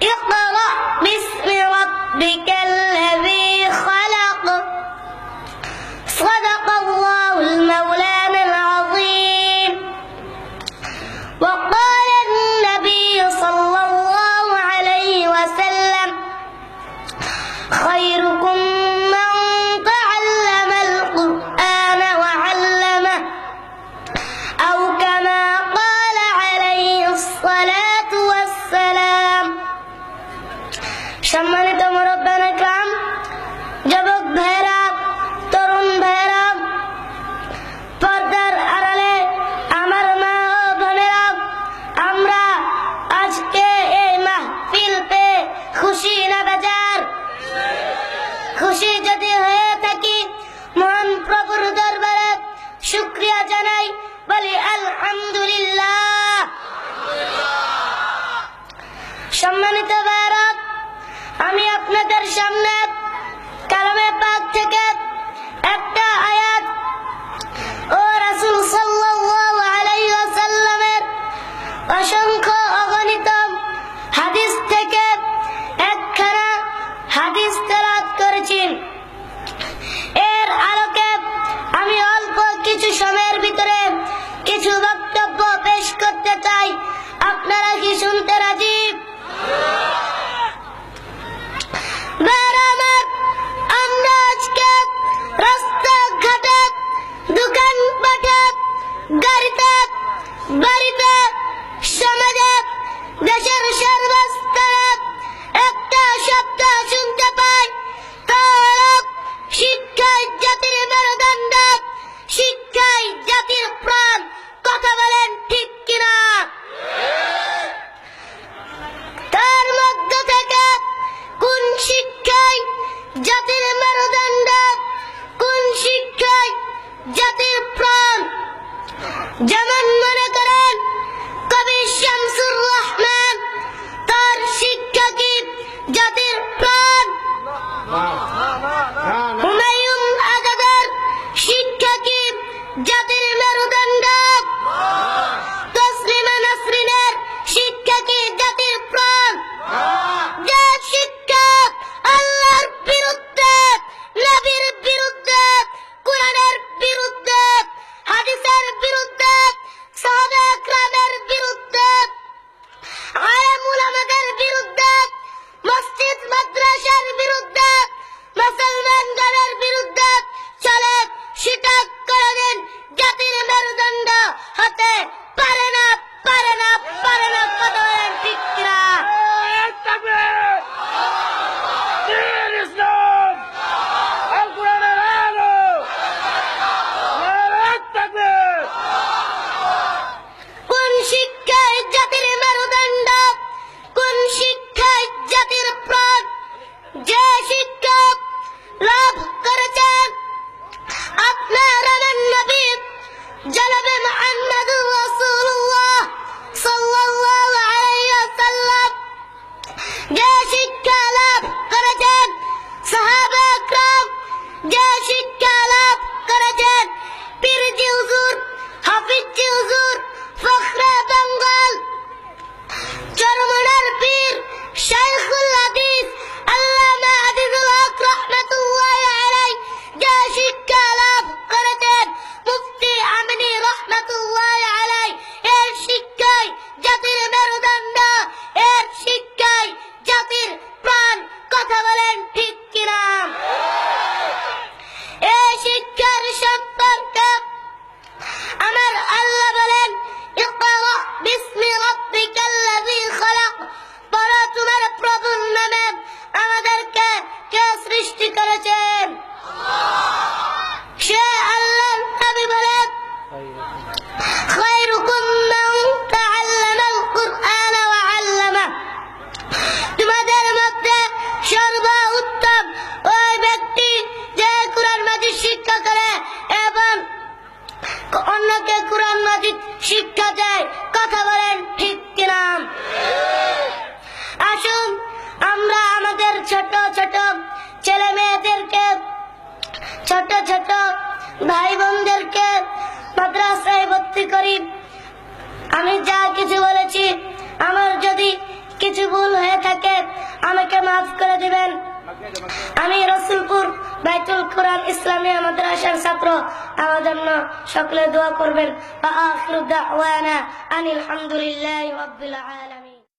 اقرأ باسم ربك الذي خلق صدق الله المولانا العظيم وقال النبي صلى الله عليه وسلم خيركم من تعلم القرآن وعلمه أو كما قال عليه الصلاة والسلام সম্মানিত মুরব্বিয়ানে کرام যুবক ভাইরা তরুণ ভাইরা পর্দার আড়ালে আমার মা ও বোনেরা আমরা আজকে এই মাহফিল পেয়ে খুশি না বেজার খুশি যদি হয়ে থাকি মহান প্রভুর দরবারে শুকরিয়া জানাই বলি আলহামদুলিল্লাহ সম্মানিত ভাইরা আমি আপনাদের সামনে কালামে পাক থেকে একটা আয়াত ও রাসূল সাল্লাল্লাহু আলাইহি ওয়াসাল্লামের অসংখ্য অগণিত হাদিস থেকে একখানা হাদিস তেলাওয়াত করেছি এর আলোকে আমি অল্প কিছু সময়ের ভিতরে কিছু বক্তব্য পেশ করতে চাই আপনারা কি শুনতে রাজি আমরা আজকে রাস্তাঘাটে দোকানপাটে গাড়িতে বাড়িতে সমাজে দেশের সর্বস্তরে একটা শব্দ শুনতে পাই তা হলো শিক্ষাই জাতির মেরুদণ্ড শিক্ষাই জাতির প্রাণ কথা বলেন ঠিক কিনা তার মধ্য থেকে কোন শিক্ষাই জাতির মেরুদণ্ড কোন শিক্ষাই জাতির প্রাণ যেমন মনে করেন কবি শামসুর রহমান তার শিক্ষা কি জাতির প্রাণ হুমায়ুন আজাদের শিক্ষা কি জাতির মেরুদণ্ড তসলিমা নাসরিনের শিক্ষা কি জাতির প্রাণ যে শিক্ষা আল্লাহর বিরুদ্ধে নবীর বিরুদ্ধে কোরআনের বিরুদ্ধে হাদিসের বিরুদ্ধে সাহাবা کرامের বিরুদ্ধে আলেম উলামাদের বিরুদ্ধে মসজিদ মাদ্রাসার বিরুদ্ধে মুসলমানদের বিরুদ্ধে চলে সেটা কোনদিন জাতির মেরুদণ্ড হতে পারে না পারে না পারে না কথা বলেন ঠিক কিনা কোন শিক্ষায় জাতির মেরুদণ্ড কোন শিক্ষায় জাতির প্রাণ যে শিক্ষা লাভ করেছেন আপনার নবী জনাবে মুহাম্মদুর রাসূলুল্লাহ সাল্লাল্লাহু আলাইহি ওয়াসাল্লাম যে শিক্ষা লাভ করেছেন সাহাবা کرام যে শিক্ষা লাভ করেছেন পীরজি হুজুর হাফিজজি হুজুর ফখরে বেঙ্গল চরমনার পীর শাইখুল হাদিস আল্লামা আজিজুল হক রাহমাতুল্লাহি আলাইহি যে শিক্ষা লাভ করেছেন মুফতি আমিনী রাহমাতুল্লাহি আলাইহি এর শিক্ষায় জাতির মেরুদণ্ড এর শিক্ষায় জাতির প্রাণ কথা বলেন ঠিক কিনা এই শিক্ষার সম্পর্কে আমার আল্লাহ বলেন ইকরা বিসমি রাব্বিকাল্লাযী খালাক পড়ো তোমার প্রভুর নামে আমাদেরকে কে সৃষ্টি করেছেন সে আল্লাহ নবী বলেন খায়রুকুম মান তাআল্লামাল কুরআন ওয়া আল্লামাহ তোমাদের মধ্যে সর্বোত্তম ওই ব্যক্তি যে কুরআন মাজিদ শিক্ষা করে এবং অন্যকে কুরআন মাজিদ শিক্ষা দেয় কথা বলেন ঠিক কিনা আসুন আমরা আমাদের ছোট ছোট ছেলে মেয়েদেরকে ছোট ছোট ভাই বোনদেরকে মাদ্রাসায় ভর্তি করি আমি যা কিছু বলেছি আমার যদি কিছু ভুল হয়ে থাকে আমাকে মাফ করে দিবেন। আমি রসুলপুর বাইতুল কুরআন ইসলামিয়া মাদ্রাসার ছাত্র, আমার জন্য সকলে দোয়া করবেন। ওয়া আখিরু দাওয়ানা আনিল হামদুলিল্লাহি রাব্বিল আলামিন।